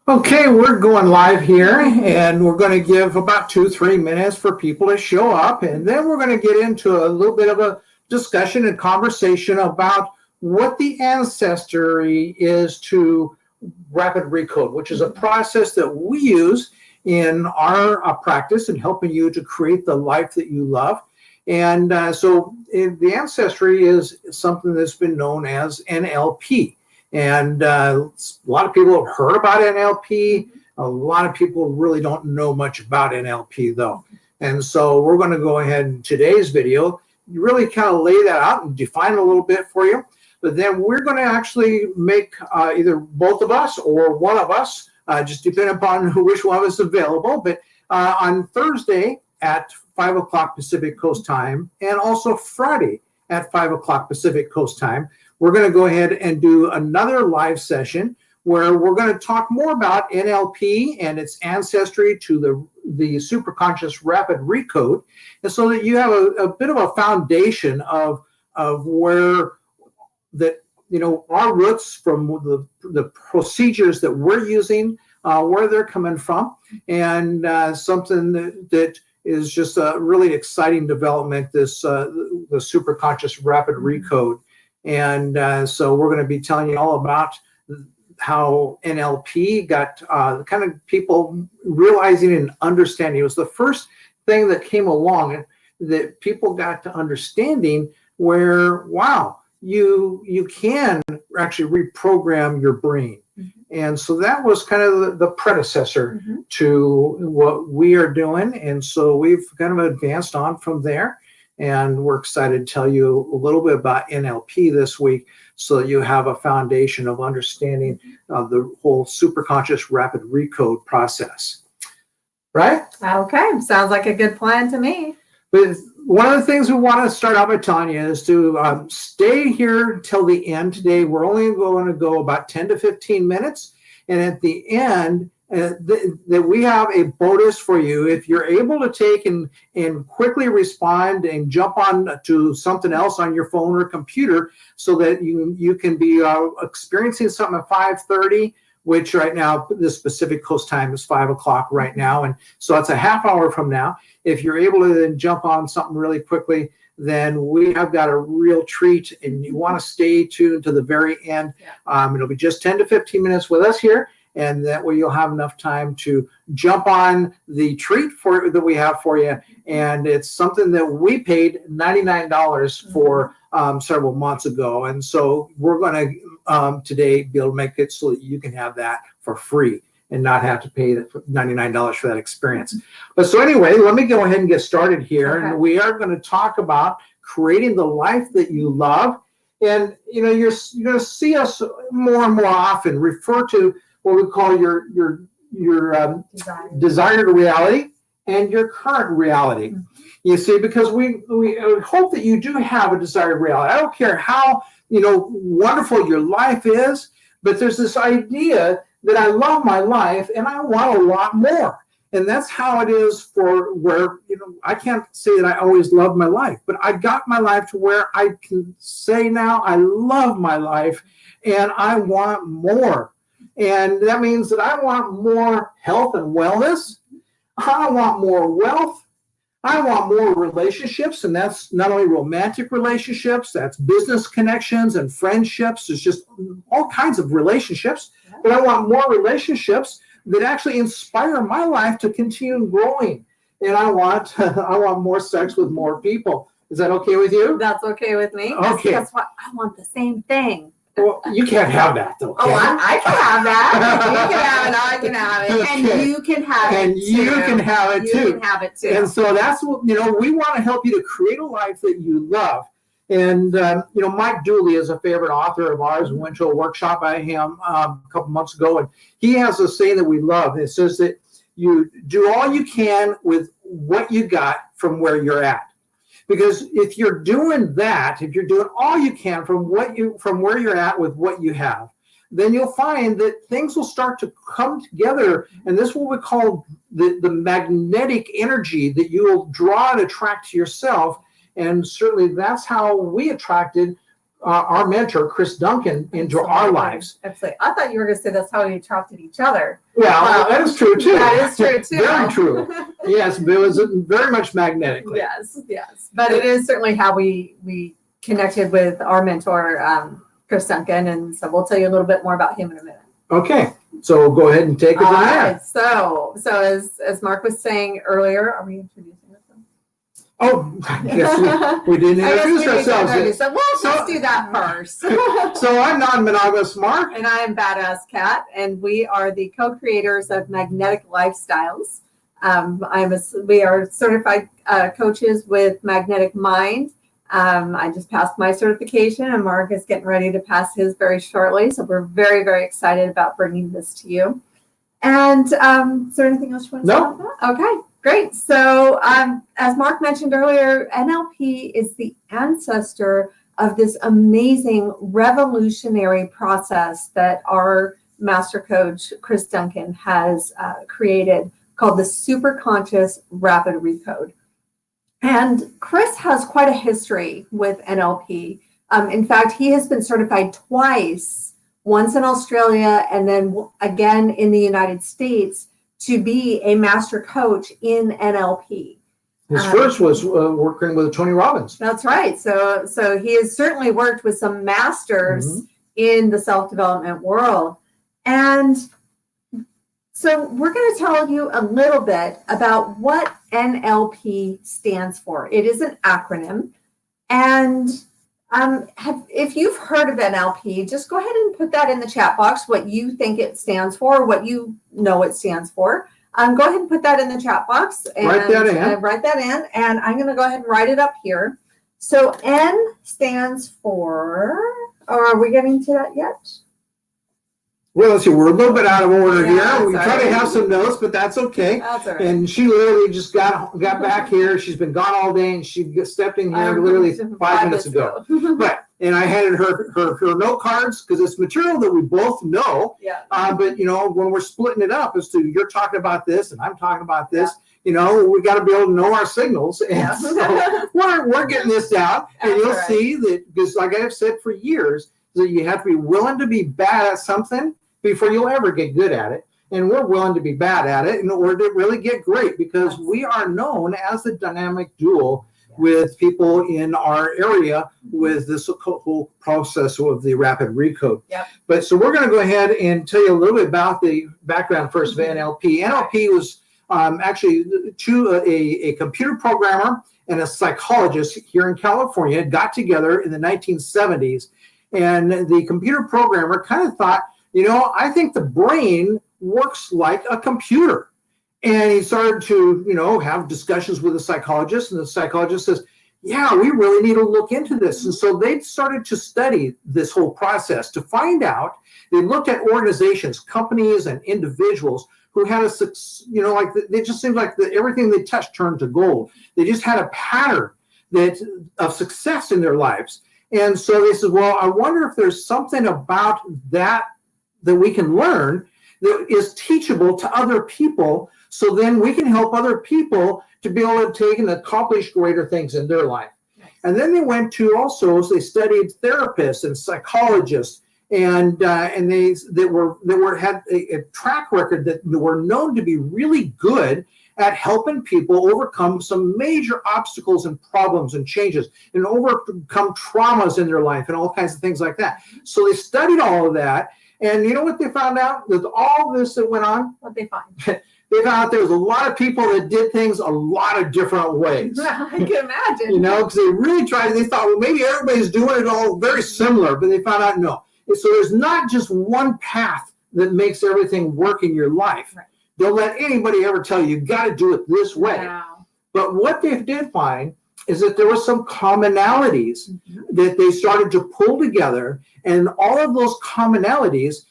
Okay, we're going live here, and we're going to give about 2-3 minutes for people to show up, and then we're going to get into a little bit of a discussion and conversation about what the ancestry is to rapid recode, which is a process that we use in our practice in helping you to create the life that you love. And so the ancestry is something that's been known as NLP. And a lot of people have heard about NLP. A lot of people really don't know much about NLP, though. And so we're going to go ahead in today's video, really kind of lay that out and define a little bit for you. But then we're going to actually make either both of us or one of us, just depending upon which one is available. But on Thursday at 5 o'clock Pacific Coast time, and also Friday at 5 o'clock Pacific Coast time, we're going to go ahead and do another live session where we're going to talk more about NLP and its ancestry to the superconscious rapid recode, and so that you have a bit of a foundation of where that, you know, our roots from the procedures that we're using, where they're coming from, and something that is just a really exciting development, this the superconscious rapid recode. And so we're going to be telling you all about how NLP got kind of people realizing and understanding. It was the first thing that came along that people got to understanding where, wow, you can actually reprogram your brain. And so that was kind of the predecessor to what we are doing. And so we've kind of advanced on from there. And we're excited to tell you a little bit about NLP this week so that you have a foundation of understanding the whole superconscious rapid recode process. Right? Okay, sounds like a good plan to me. But one of the things we want to start out by telling you is to stay here till the end today. We're only going to go about 10 to 15 minutes. And at the end, that we have a bonus for you. If you're able to take and quickly respond and jump on to something else on your phone or computer so that you can be experiencing something at 5:30, which right now, the Pacific Coast time is 5 o'clock right now. And so it's a half hour from now. If you're able to then jump on something really quickly, then we have got a real treat, and you want to stay tuned to the very end. It'll be just 10 to 15 minutes with us here. And that way you'll have enough time to jump on the treat that we have for you. And it's something that we paid $99 for several months ago. And so we're going to today be able to make it so that you can have that for free and not have to pay $99 for that experience. But so anyway, let me go ahead and get started here. Okay. And we are going to talk about creating the life that you love. And, you know, you're going to see us more and more often refer to what we call your desired reality and your current reality. You see, because we hope that you do have a desired reality. I don't care how, you know, wonderful your life is, but there's this idea that I love my life and I want a lot more. And that's how it is for where, you know, I can't say that I always love my life, but I got my life to where I can say now I love my life and I want more. And that means that I want more health and wellness. I want more wealth. I want more relationships. And that's not only romantic relationships, that's business connections and friendships. It's just all kinds of relationships. But I want more relationships that actually inspire my life to continue growing. And I want more sex with more people. Is that okay with you? That's okay with me. Okay. That's what I want, the same thing. Well, you can't have that, though. Oh, I can have that. You can have it. I can have it. Okay. And you can have it. And you can have it too. You can have it too. And so that's what, you know, we want to help you to create a life that you love. And, you know, Mike Dooley is a favorite author of ours. We went to a workshop by him a couple months ago, and he has a saying that we love. It says that you do all you can with what you got from where you're at. Because if you're doing that, if you're doing all you can from where you're at with what you have, then you'll find that things will start to come together. And this is what we call the magnetic energy that you will draw and attract to yourself. And certainly that's how we attracted our mentor, Chris Duncan, into our lives. Absolutely. I thought you were going to say that's how we attracted each other. Well, that is true too. That is true too. Very true. Yes, but it was very much magnetically. Yes, yes. But it is certainly how we connected with our mentor, Chris Duncan, and so we'll tell you a little bit more about him in a minute. Okay, so go ahead and take it from there. All right. So as Mark was saying earlier, are we introducing ourselves? Oh, I guess we didn't introduce ourselves. So let's do that first. So I'm Non-Monogamous Mark. And I am Badass Cat, and we are the co-creators of Magnetic Lifestyles. We are certified coaches with Magnetic Mind. I just passed my certification, and Mark is getting ready to pass his very shortly. So we're very, very excited about bringing this to you. And is there anything else you want to say about that? Okay, great. So as Mark mentioned earlier, NLP is the ancestor of this amazing revolutionary process that our master coach, Chris Duncan, has created called the Superconscious Rapid Recode. And Chris has quite a history with NLP. In fact, he has been certified twice, once in Australia and then again in the United States, to be a master coach in NLP. His first was working with Tony Robbins. That's right. So he has certainly worked with some masters in the self-development world. And so we're going to tell you a little bit about what NLP stands for. It is an acronym. And if you've heard of NLP, just go ahead and put that in the chat box, what you think it stands for, what you know it stands for. Go ahead and put that in the chat box. And write that in. And I'm going to go ahead and write it up here. So N stands for, or are we getting to that yet? Well, let's see, we're a little bit out of order here. We try to have some notes, but that's okay. That's all right. And she literally just got back here. She's been gone all day, and she stepped in here literally 5 minutes ago. And I handed her note cards because it's material that we both know. Yeah. But, when we're splitting it up as to you're talking about this and I'm talking about this, we got to be able to know our signals. And so we're getting this down. And you'll see that, because like I've said for years, that you have to be willing to be bad at something before you'll ever get good at it. And we're willing to be bad at it in order to really get great, because we are known as the dynamic duo with people in our area with this whole process of the rapid recode. Yep. But so we're going to go ahead and tell you a little bit about the background first of NLP. NLP was actually a computer programmer and a psychologist here in California got together in the 1970s. And the computer programmer kind of thought, I think the brain works like a computer. And he started to, have discussions with a psychologist, and the psychologist says, yeah, we really need to look into this. And so they started to study this whole process to find out. They looked at organizations, companies, and individuals who had they just seemed like everything they touched turned to gold. They just had a pattern of success in their lives. And so they said, well, I wonder if there's something about that we can learn that is teachable to other people, so then we can help other people to be able to take and accomplish greater things in their life. Nice. And then they went to they studied therapists and psychologists, and they had a track record that were known to be really good at helping people overcome some major obstacles and problems and changes and overcome traumas in their life and all kinds of things like that. So they studied all of that. And you know what they found out? With all this that went on? What'd they find? They found out there was a lot of people that did things a lot of different ways. I can imagine. Because they really tried. They thought, well, maybe everybody's doing it all very similar. But they found out, no. So there's not just one path that makes everything work in your life. Right. Don't let anybody ever tell you got to do it this way. Wow. But what they did find is that there were some commonalities that they started to pull together, and all of those commonalities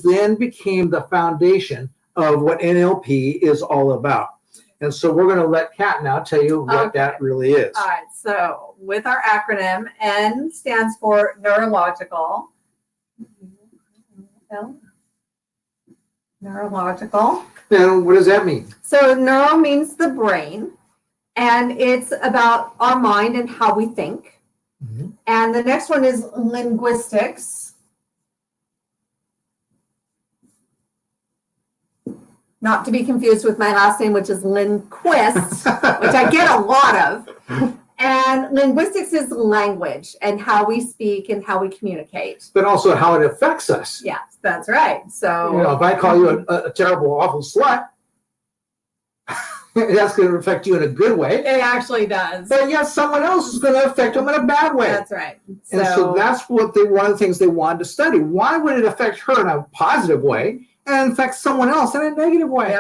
then became the foundation of what NLP is all about. And so we're going to let Kat now tell you what that really is. All right. So with our acronym, N stands for neurological. Neurological. Now, what does that mean? So neuro means the brain, and it's about our mind and how we think. Mhm. And the next one is linguistics. Not to be confused with my last name, which is Lindquist, which I get a lot of. And linguistics is language and how we speak and how we communicate. But also how it affects us. Yes, that's right. So, If I call you a terrible, awful slut, that's going to affect you in a good way. it actually does. But yes, someone else is going to affect them in a bad way. That's right. And so that's one of the things they wanted to study. Why would it affect her in a positive way and affect someone else in a negative way?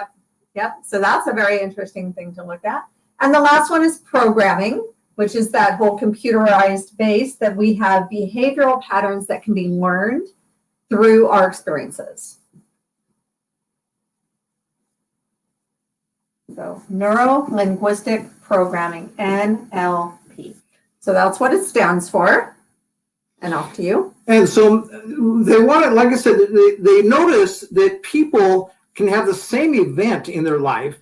Yep. So that's a very interesting thing to look at. And the last one is programming, which is that whole computerized base that we have behavioral patterns that can be learned through our experiences. So Neuro-Linguistic Programming, NLP. So that's what it stands for. And off to you. And so they wanted, like I said, they noticed that people can have the same event in their life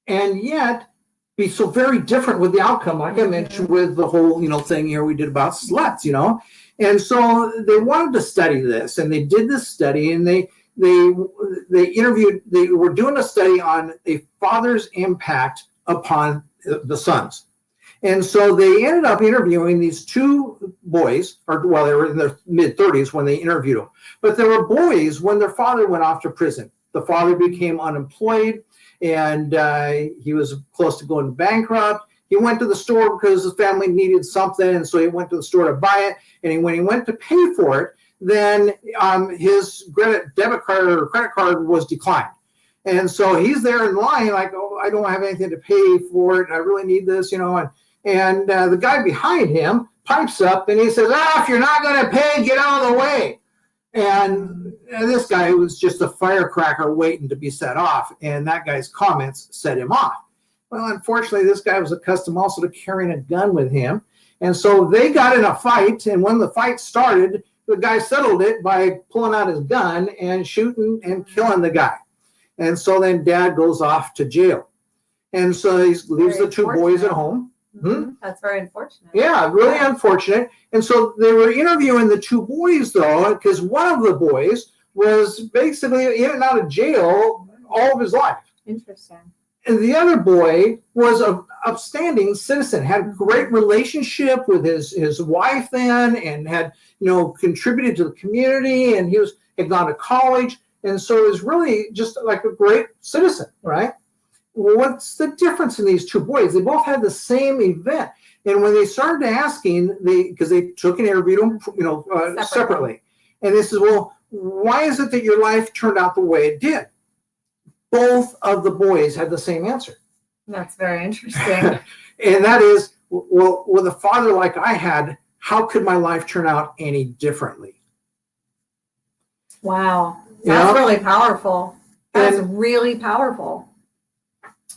and yet be so very different with the outcome, like I mentioned with the whole, thing here we did about sluts, And so they wanted to study this, and they did this study, and they were doing a study on a father's impact upon the sons. And so they ended up interviewing these two boys, they were in their mid-30s when they interviewed them. But there were boys when their father went off to prison. The father became unemployed, and he was close to going bankrupt. He went to the store because his family needed something, and so he went to the store to buy it. And when he went to pay for it, then his debit card or credit card was declined. And so he's there in line like, oh, I don't have anything to pay for it. I really need this, And the guy behind him pipes up and he says, if you're not going to pay, get out of the way. And this guy was just a firecracker waiting to be set off. And that guy's comments set him off. Well, unfortunately, this guy was accustomed also to carrying a gun with him. And so they got in a fight. And when the fight started, the guy settled it by pulling out his gun and shooting and killing the guy. And so then dad goes off to jail. And so he leaves the two boys at home. That's very unfortunate. Yeah, really unfortunate. And so they were interviewing the two boys, though, because one of the boys was basically in and out of jail all of his life. Interesting. And the other boy was an upstanding citizen, had a great relationship with his wife then, and had contributed to the community, and had gone to college, and so was really just like a great citizen, right? Well, what's the difference in these two boys? They both had the same event. And when they started asking, because they took and interviewed them, separately. And they said, well, why is it that your life turned out the way it did? Both of the boys had the same answer. That's very interesting. And that is, well, with a father like I had, how could my life turn out any differently? Wow. That's really powerful. That's really powerful.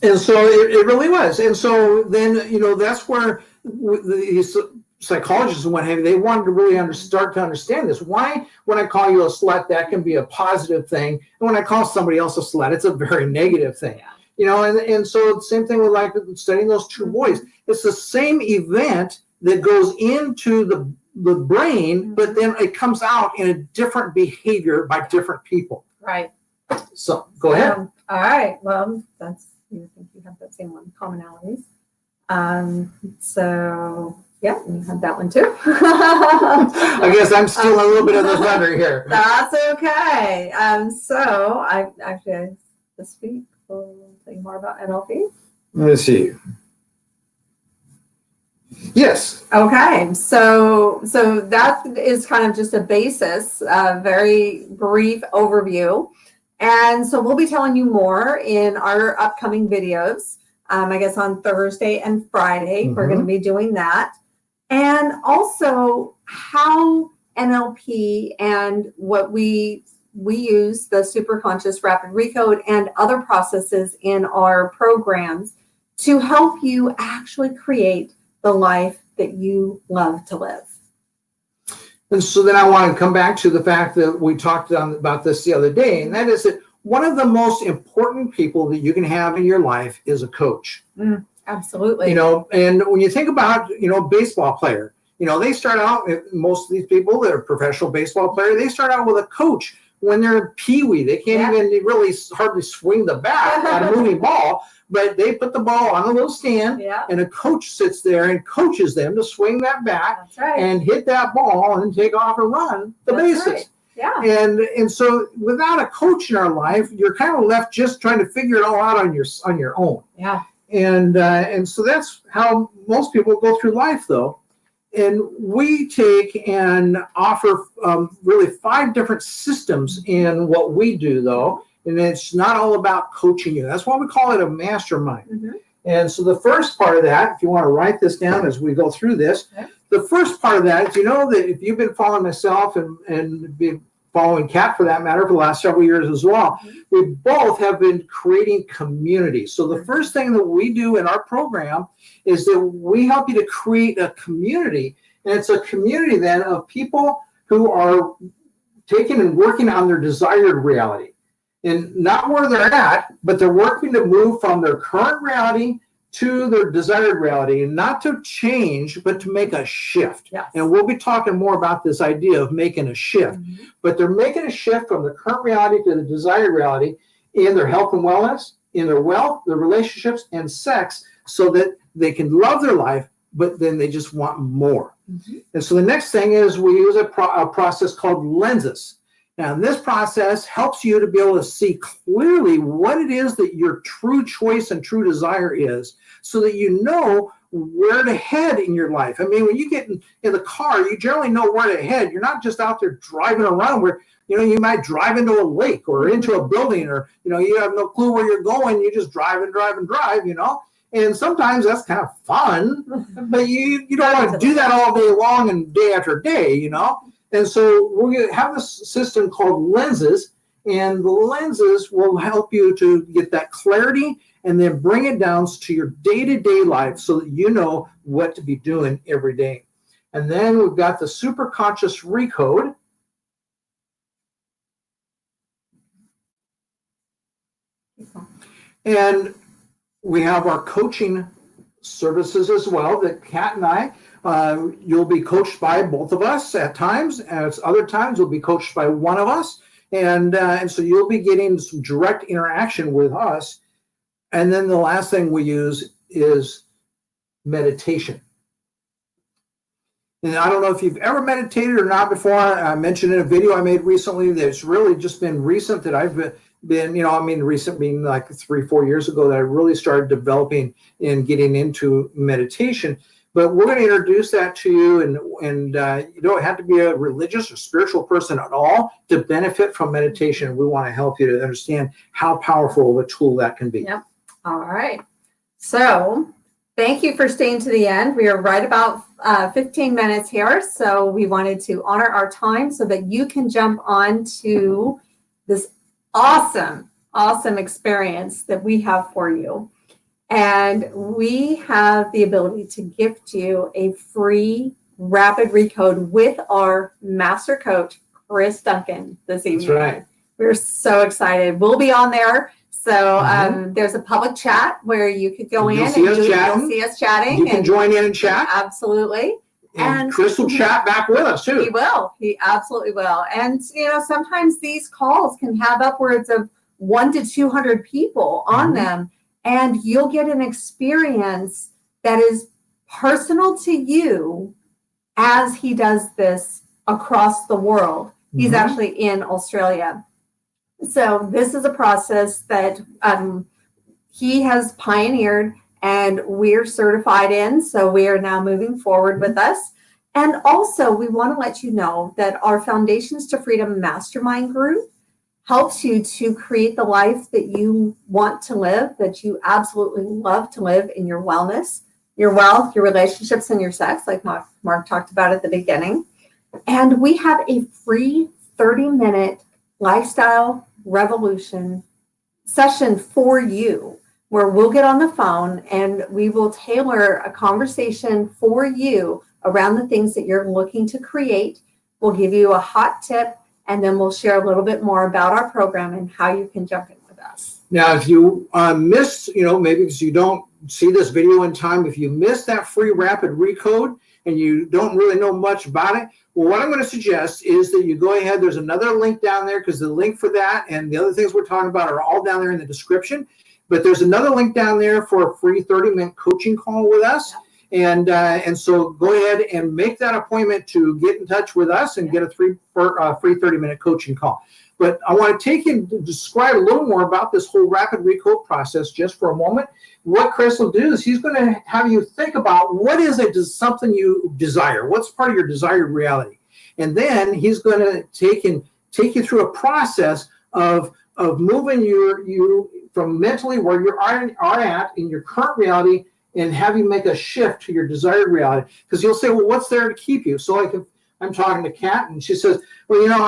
And so it really was. And so then, that's where these psychologists and what have you, they wanted to really start to understand this. Why, when I call you a slut, that can be a positive thing. And when I call somebody else a slut, it's a very negative thing. And so the same thing with like studying those two boys. It's the same event that goes into the brain, but then it comes out in a different behavior by different people. Right. So go ahead. All right. Well, you think you have that same one, commonalities. So yeah, you have that one too. I guess I'm stealing a little bit of the thunder here. That's okay. So I actually this week we'll tell you more about NLP. Let's see. Yes. Okay. So that is kind of just a basis, very brief overview. And so we'll be telling you more in our upcoming videos. I guess on Thursday and Friday, we're going to be doing that. And also how NLP and what we use, the superconscious rapid recode and other processes in our programs to help you actually create the life that you love to live. And so then I want to come back to the fact that we talked about this the other day, and that is that one of the most important people that you can have in your life is a coach. Absolutely. And when you think about, baseball player, They start out, most of these people that are professional baseball players, they start out with a coach when they're peewee. They can't even really hardly swing the bat at a moving ball, but they put the ball on a little stand, and a coach sits there and coaches them to swing that bat and hit that ball and take off and run the bases. Right. Yeah. And so without a coach in our life, you're kind of left just trying to figure it all out on your own. Yeah. And so that's how most people go through life, though. And we take and offer really 5 different systems in what we do, though. And it's not all about coaching you. That's why we call it a mastermind. Mm-hmm. And so the first part of that, if you want to write this down as we go through this, the first part of that is, that if you've been following myself and been following Kat for that matter for the last several years as well, we both have been creating communities. So the first thing that we do in our program is that we help you to create a community. And it's a community then of people who are taking and working on their desired reality. And not where they're at, but they're working to move from their current reality to their desired reality, and not to change, but to make a shift. Yes. And we'll be talking more about this idea of making a shift. Mm-hmm. But they're making a shift from the current reality to the desired reality in their health and wellness, in their wealth, their relationships, and sex, so that they can love their life, but then they just want more. Mm-hmm. And so the next thing is we use a process called lenses. Now, this process helps you to be able to see clearly what it is that your true choice and true desire is, so that you know where to head in your life. I mean, when you get in the car, you generally know where to head. You're not just out there driving around where, you might drive into a lake or into a building, or, you have no clue where you're going. You just drive and drive and drive, And sometimes that's kind of fun, but you don't want to do that all day long and day after day, And so we're going to have this system called lenses, and the lenses will help you to get that clarity and then bring it down to your day-to-day life so that you know what to be doing every day. And then we've got the superconscious recode. And we have our coaching services as well that Kat and I, you'll be coached by both of us at times, and at other times you'll be coached by one of us, and so you'll be getting some direct interaction with us. And then the last thing we use is meditation. And I don't know if you've ever meditated or not before. I mentioned in a video I made recently that it's really just been recent that I've been, recent being like 3-4 years ago, that I really started developing and getting into meditation. But we're going to introduce that to you, and you don't have to be a religious or spiritual person at all to benefit from meditation. We want to help you to understand how powerful of a tool that can be. Yep. All right. So thank you for staying to the end. We are right about 15 minutes here. So we wanted to honor our time so that you can jump on to this awesome experience that we have for you. And we have the ability to gift you a free rapid recode with our master coach, Chris Duncan, this evening. That's right. We're so excited. We'll be on there. So there's a public chat where you could go in and you'll see us chatting. You can join in and chat. Absolutely. And Chris will chat back with us too. He will. He absolutely will. And, sometimes these calls can have upwards of 100 to 200 people on them. And you'll get an experience that is personal to you as he does this across the world. He's actually in Australia. So this is a process that he has pioneered and we're certified in. So we are now moving forward with us. And also we want to let you know that our Foundations to Freedom Mastermind group helps you to create the life that you want to live, that you absolutely love to live in your wellness, your wealth, your relationships, and your sex, like Mark talked about at the beginning. And we have a free 30-minute lifestyle revolution session for you, where we'll get on the phone and we will tailor a conversation for you around the things that you're looking to create. We'll give you a hot tip, and then we'll share a little bit more about our program and how you can jump in with us. Now, if you missed, maybe because you don't see this video in time, if you missed that free rapid recode, and you don't really know much about it, well, what I'm going to suggest is that you go ahead. There's another link down there, because the link for that and the other things we're talking about are all down there in the description. But there's another link down there for a free 30-minute coaching call with us. And so go ahead and make that appointment to get in touch with us and get a free 30-minute coaching call. But I want to take and describe a little more about this whole rapid recode process just for a moment. What Chris will do is he's going to have you think about what is it, something you desire, what's part of your desired reality. And then he's going to take you through a process of moving you from mentally where you are at in your current reality and have you make a shift to your desired reality. Because you'll say, well, what's there to keep you? So like if I'm talking to Kat and she says, well, you know,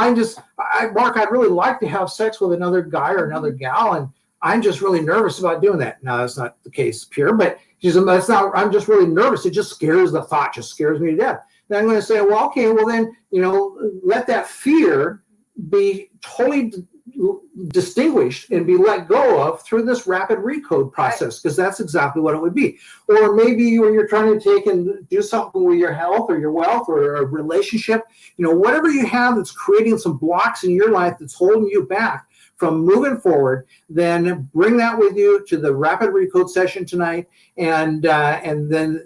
Mark, I'd really like to have sex with another guy or another gal, and I'm just really nervous about doing that. Now, that's not the case, Pierre, but she says, I'm just really nervous. It just scares the thought, just scares me to death. Then I'm going to say, well, okay, well then, you know, let that fear be totally distinguished and be let go of through this rapid recode process, because that's exactly what it would be. Or maybe when you're trying to take and do something with your health or your wealth or a relationship, you know, whatever you have that's creating some blocks in your life that's holding you back from moving forward, then bring that with you to the rapid recode session tonight, and then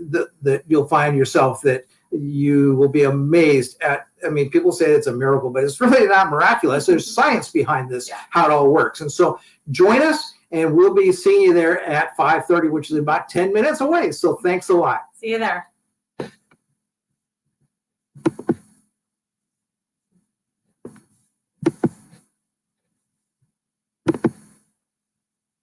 you'll find yourself that you will be amazed at. I mean, people say it's a miracle, but it's really not miraculous. There's science behind this, how it all works. And so join us, and we'll be seeing you there at 5:30, which is about 10 minutes away. So thanks a lot. See you there.